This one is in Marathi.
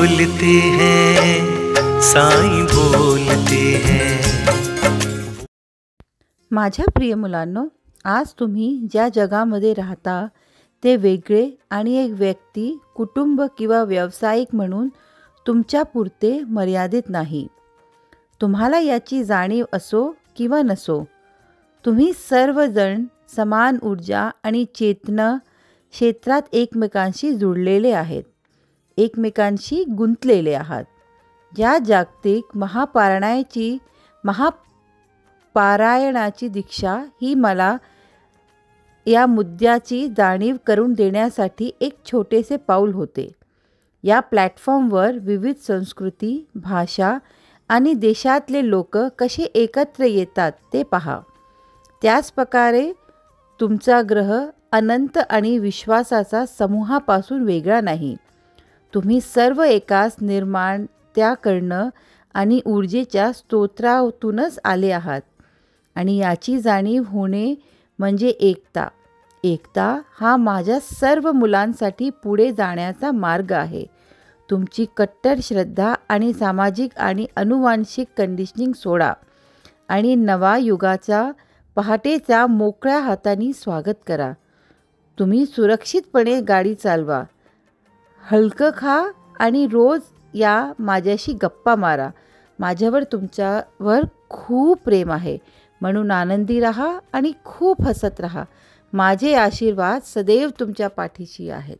बोलते हैं, साईं बोलते हैं। माझ्या प्रिय मुलांनो, आज तुम्ही ज्या जगामध्ये राहता ते वेगळे आणि एक व्यक्ती, कुटुंब किंवा व्यावसायिक म्हणून तुमच्यापुरते मर्यादित नाही. तुम्हाला याची जाणीव असो किंवा नसो, तुम्ही सर्वजण समान ऊर्जा आणि चेतना क्षेत्रात एकमेकांशी जुळलेले आहेत, एकमेकांशी गुंतलेले आहात. या जागतिक महापारायणाची दीक्षा ही मला या मुद्द्याची जाणीव करून देण्यासाठी एक छोटेसे पाऊल होते. या प्लॅटफॉर्मवर विविध संस्कृती, भाषा आणि देशातले लोक कसे एकत्र येतात ते पहा. त्याच प्रकारे तुमचा ग्रह अनंत आणि विश्वासाचा समूहापासून वेगळा नाही. तुम्ही सर्व एकाच निर्मात्याकडनं आणि ऊर्जेच्या स्तोत्रातूनच आले आहात. आणि याची जाणीव होणे म्हणजे एकता. एकता हा माझ्या सर्व मुलांसाठी पुढे जाण्याचा मार्ग आहे. तुमची कट्टर श्रद्धा आणि सामाजिक आणि अनुवांशिक कंडिशनिंग सोडा आणि नवा युगाचा पहाटेचा मोकळ्या हाताने स्वागत करा. तुम्ही सुरक्षितपणे गाडी चालवा, हलकं खा आणि रोज या माझ्याशी गप्पा मारा. माझ्यावर तुमच्यावर खूप प्रेम आहे, म्हणून आनंदी राहा आणि खूप हसत राहा. माझे आशीर्वाद सदैव तुमच्या पाठीशी आहेत.